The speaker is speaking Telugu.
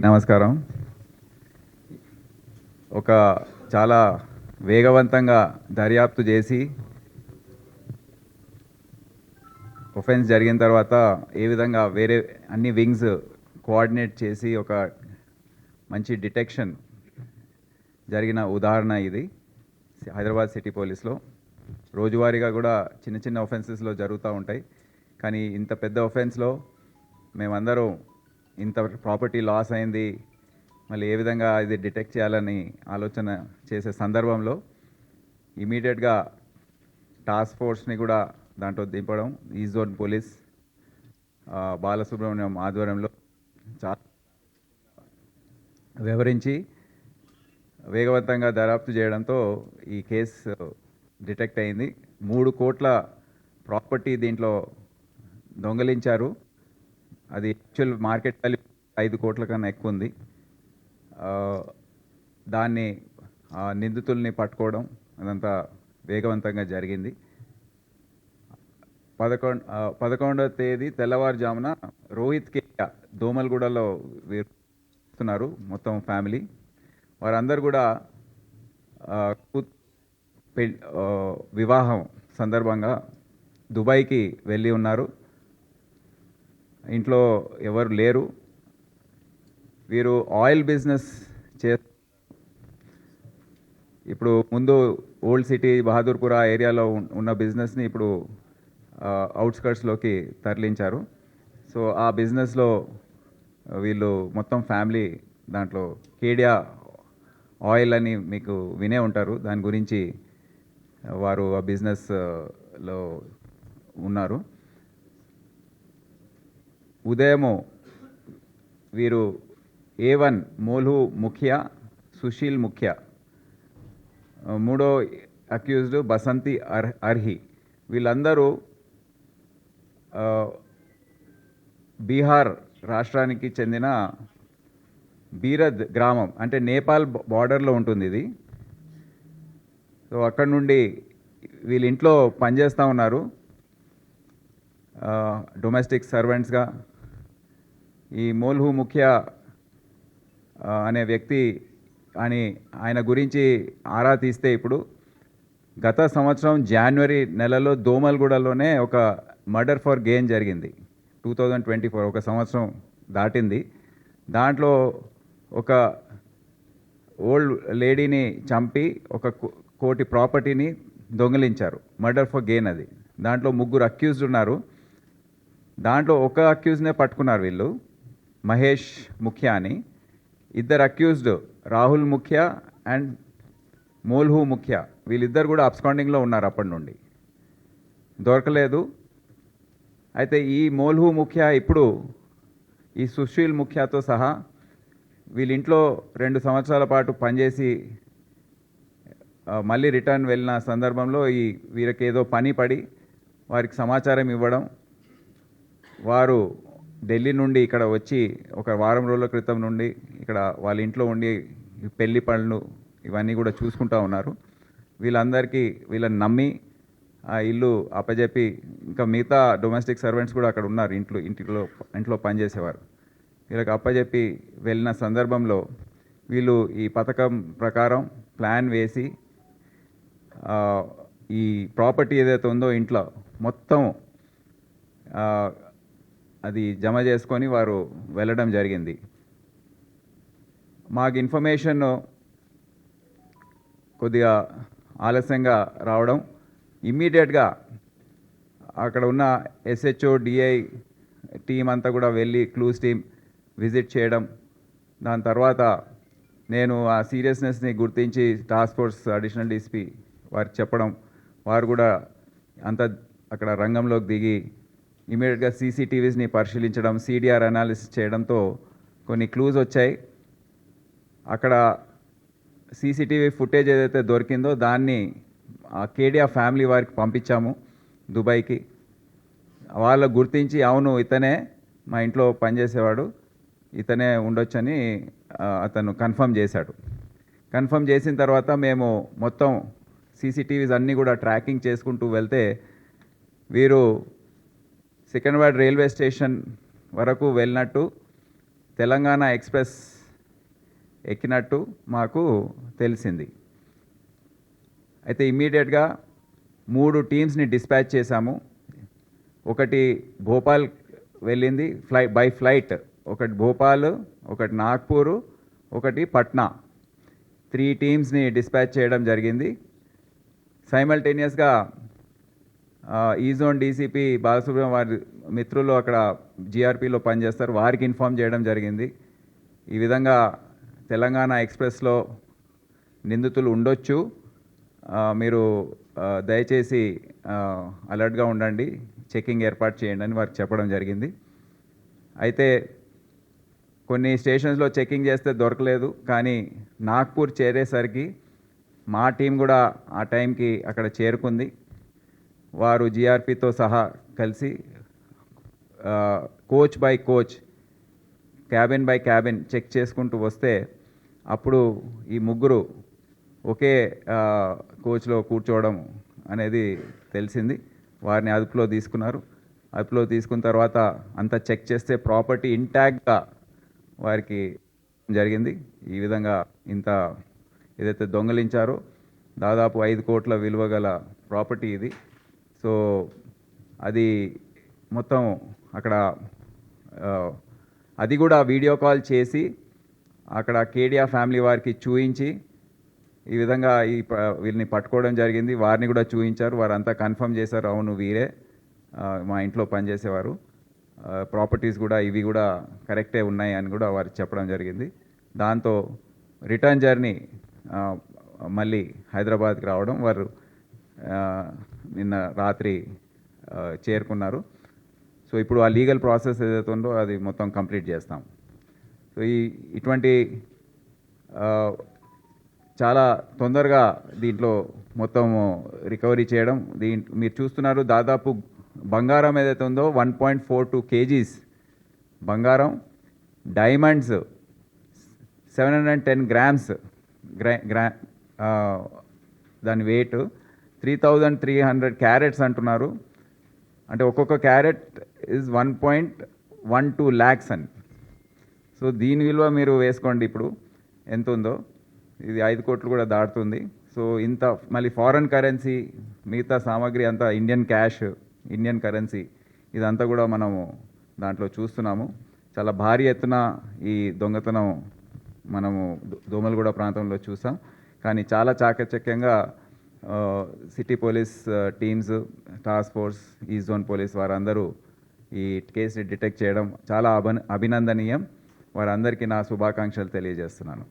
నమస్కారం. ఒక చాలా వేగవంతంగా దర్యాప్తు చేసి ఒఫెన్స్ జరిగిన తర్వాత ఏ విధంగా వేరే అన్ని వింగ్స్ కోఆర్డినేట్ చేసి ఒక మంచి డిటెక్షన్ జరిగిన ఉదాహరణ ఇది హైదరాబాద్ సిటీ పోలీస్లో. రోజువారీగా కూడా చిన్న చిన్న ఒఫెన్సెస్లో జరుగుతూ ఉంటాయి, కానీ ఇంత పెద్ద ఒఫెన్స్లో మేమందరం ఇంత ప్రాపర్టీ లాస్ అయింది, మళ్ళీ ఏ విధంగా ఇది డిటెక్ట్ చేయాలని ఆలోచన చేసే సందర్భంలో ఇమీడియట్గా టాస్క్ ఫోర్స్ని కూడా దాంట్లో దింపడం, ఈస్ట్ జోన్ పోలీస్ బాలసుబ్రహ్మణ్యం ఆధ్వర్యంలో చాలా వివరించి వేగవంతంగా దర్యాప్తు చేయడంతో ఈ కేసు డిటెక్ట్ అయింది. 3 కోట్ల ప్రాపర్టీ దీంట్లో దొంగలించారు. అది యాక్చువల్ మార్కెట్ వాల్యూ 5 కోట్ల కన్నా ఎక్కువ ఉంది. దాన్ని నిందితుల్ని పట్టుకోవడం అదంతా వేగవంతంగా జరిగింది. 11వ తేదీ తెల్లవారుజామున రోహిత్ కేరియా దోమల్గూడలో వేస్తున్నారు మొత్తం ఫ్యామిలీ. వారందరూ కూడా వివాహం సందర్భంగా దుబాయ్కి వెళ్ళి ఉన్నారు. ఇంట్లో ఎవరు లేరు. వీరు ఆయిల్ బిజినెస్ ఇప్పుడు ముందు ఓల్డ్ సిటీ బహదూర్పుర ఏరియాలో ఉన్న బిజినెస్ని ఇప్పుడు అవుట్స్కర్ట్స్లోకి తరలించారు. సో ఆ బిజినెస్లో వీళ్ళు మొత్తం ఫ్యామిలీ దాంట్లో కేడియా ఆయిల్ అని మీకు వినే ఉంటారు, దాని గురించి వారు ఆ బిజినెస్లో ఉన్నారు. ఉదయము వీరు A1 మోల్హు ముఖ్యా, సుశీల్ ముఖ్యా, మూడో అక్యూజ్డ్ బసంతి అర్హి, వీళ్ళందరూ బీహార్ రాష్ట్రానికి చెందిన బీరద్ గ్రామం, అంటే నేపాల్ బార్డర్లో ఉంటుంది ఇది. సో అక్కడ నుండి వీళ్ళ ఇంట్లో పనిచేస్తూ ఉన్నారు డొమెస్టిక్ సర్వెంట్స్గా. ఈ మోల్హు ముఖ్యా అనే వ్యక్తి అని ఆయన గురించి ఆరా తీస్తే ఇప్పుడు గత సంవత్సరం జనవరి నెలలో దోమల్గూడలోనే ఒక మర్డర్ ఫర్ గెయిన్ జరిగింది. 2024 ఒక సంవత్సరం దాటింది. దాంట్లో ఒక ఓల్డ్ లేడీని చంపి 1 కోటి ప్రాపర్టీని దొంగిలించారు, మర్డర్ ఫర్ గెయిన్ అది. దాంట్లో 3 అక్యూజ్డ్ ఉన్నారు. దాంట్లో ఒక అక్యూజ్నే పట్టుకున్నారు వీళ్ళు, మహేష్ ముఖ్యా అని. 2 అక్యూజ్డ్ రాహుల్ ముఖ్యా అండ్ మోల్హు ముఖ్యా, వీళ్ళిద్దరు కూడా అబ్స్కాండింగ్లో ఉన్నారు, అప్పటి నుండి దొరకలేదు. అయితే ఈ మోల్హు ముఖ్యా ఇప్పుడు ఈ సుశీల్ ముఖ్యాతో సహా వీళ్ళింట్లో 2 సంవత్సరాల పాటు పనిచేసి మళ్ళీ రిటర్న్ వెళ్ళిన సందర్భంలో వీరికి ఏదో పని పడి వారికి సమాచారం ఇవ్వడం, వారు ఢిల్లీ నుండి ఇక్కడ వచ్చి ఒక వారం రోజుల క్రితం నుండి ఇక్కడ వాళ్ళ ఇంట్లో ఉండి పెళ్లి పనులు ఇవన్నీ కూడా చూసుకుంటూ ఉన్నారు. వీళ్ళని నమ్మి ఆ ఇల్లు అప్పజెప్పి, ఇంకా మిగతా డొమెస్టిక్ సర్వెంట్స్ కూడా అక్కడ ఉన్నారు, ఇంట్లో పనిచేసేవారు. వీళ్ళకి అప్పజెప్పి వెళ్ళిన సందర్భంలో వీళ్ళు ఈ పథకం ప్రకారం ప్లాన్ వేసి ఈ ప్రాపర్టీ ఏదైతే ఉందో ఇంట్లో మొత్తం అది జమ చేసుకొని వారు వెళ్ళడం జరిగింది. మాకు ఇన్ఫర్మేషన్ కొద్దిగా ఆలస్యంగా రావడం, ఇమ్మీడియట్గా అక్కడ ఉన్న SHO DI టీం అంతా కూడా వెళ్ళి క్లూస్ టీం విజిట్ చేయడం, దాని తర్వాత నేను ఆ సీరియస్నెస్ని గుర్తించి టాస్క్ ఫోర్స్ అడిషనల్ DSP వారికి చెప్పడం, వారు కూడా అంత అక్కడ రంగంలోకి దిగి ఇమీడియట్గా CCTVస్ని పరిశీలించడం, CDR అనాలిసిస్ చేయడంతో కొన్ని క్లూస్ వచ్చాయి. అక్కడ CCTV ఫుటేజ్ ఏదైతే దొరికిందో దాన్ని కేడియా ఫ్యామిలీ వారికి పంపించాము దుబాయ్కి. వాళ్ళు గుర్తించి అవును ఇతనే మా ఇంట్లో పనిచేసేవాడు, ఇతనే ఉండొచ్చని అతను కన్ఫర్మ్ చేశాడు. కన్ఫర్మ్ చేసిన తర్వాత మేము మొత్తం CCTVs అన్నీ కూడా ట్రాకింగ్ చేసుకుంటూ వెళ్తే వీరు సికింద్రాబాద్ రైల్వే స్టేషన్ వరకు వెళ్ళినట్టు తెలంగాణ ఎక్స్ప్రెస్ ఎక్కినట్టు మాకు తెలిసింది. అయితే ఇమ్మీడియట్గా 3 టీమ్స్ని డిస్పాచ్ చేశాము. ఒకటి భోపాల్ వెళ్ళింది బై ఫ్లైట్, ఒకటి భోపాల్, ఒకటి నాగ్పూర్, ఒకటి పట్నా. 3 టీమ్స్ని డిస్పాచ్ చేయడం జరిగింది. సైమల్టేనియస్గా ఈ జోన్ డీసీపీ బాలసుబ్రహ్మణ్యం వారి మిత్రులు అక్కడ జీఆర్పీలో పనిచేస్తారు, వారికి ఇన్ఫామ్ చేయడం జరిగింది. ఈ విధంగా తెలంగాణ ఎక్స్ప్రెస్లో నిందితులు ఉండొచ్చు, మీరు దయచేసి అలర్ట్గా ఉండండి, చెకింగ్ ఏర్పాటు చేయండి అని వారికి చెప్పడం జరిగింది. అయితే కొన్ని స్టేషన్స్లో చెకింగ్ చేస్తే దొరకలేదు, కానీ నాగ్పూర్ చేరేసరికి మా టీం కూడా ఆ టైంకి అక్కడ చేరుకుంది. వారు జీఆర్పీతో సహా కలిసి coach by coach, cabin by cabin check చేసుకుంటూ వస్తే అప్పుడు ఈ ముగ్గురు ఒకే కోచ్లో కూర్చోవడం అనేది తెలిసింది. వారిని అదుపులో తీసుకున్నారు. అదుపులో తీసుకున్న తర్వాత అంతా చెక్ చేస్తే ప్రాపర్టీ ఇంటాక్ట్గా వారికి జరిగింది. ఈ విధంగా ఇంత ఏదైతే దొంగలించారో దాదాపు 5 కోట్ల విలువ గల ప్రాపర్టీ ఇది. సో అది మొత్తం అక్కడ అది కూడా వీడియో కాల్ చేసి అక్కడ కేడియా ఫ్యామిలీ వారికి చూయించి ఈ విధంగా వీళ్ళని పట్టుకోవడం జరిగింది. వారిని కూడా చూయించారు, వారంతా కన్ఫర్మ్ చేశారు, అవును వీరే మా ఇంట్లో పనిచేసేవారు, ప్రాపర్టీస్ కూడా ఇవి కూడా కరెక్టే ఉన్నాయి అని కూడా వారికి చెప్పడం జరిగింది. దాంతో రిటర్న్ జర్నీ మళ్ళీ హైదరాబాద్కి రావడం, వారు నిన్న రాత్రి చేరుకున్నారు. సో ఇప్పుడు ఆ లీగల్ ప్రాసెస్ ఏదైతే ఉందో అది మొత్తం కంప్లీట్ చేస్తాం. సో ఇటువంటి చాలా తొందరగా దీంట్లో మొత్తం రికవరీ చేయడం. మీరు చూస్తున్నారు, దాదాపు బంగారం ఏదైతే ఉందో 1.42 kgs బంగారం, డైమండ్స్ 710 grams దాని వెయిట్, 3300 క్యారెట్స్ అంటున్నారు. అంటే ఒక్కొక్క క్యారెట్ ఇస్ 1.12 lakhs అని. సో దీని విలువ మీరు వేసుకోండి ఇప్పుడు ఎంత ఉందో, ఇది 5 కోట్లు కూడా దాటుతుంది. సో ఇంత మళ్ళీ ఫారెన్ కరెన్సీ, మిగతా సామాగ్రి అంతా ఇండియన్ క్యాష్, ఇండియన్ కరెన్సీ, ఇదంతా కూడా మనము దాంట్లో చూస్తున్నాము. చాలా భారీ ఎత్తున ఈ దొంగతనం మనము దోమలగూడ ప్రాంతంలో చూసాం. కానీ చాలా చాకచక్యంగా city police teams, task force, east zone police వారందరూ ఈ కేసుని డిటెక్ట్ చేయడం చాలా అభినందనీయం. వారందరికీ నా శుభాకాంక్షలు తెలియజేస్తున్నాను.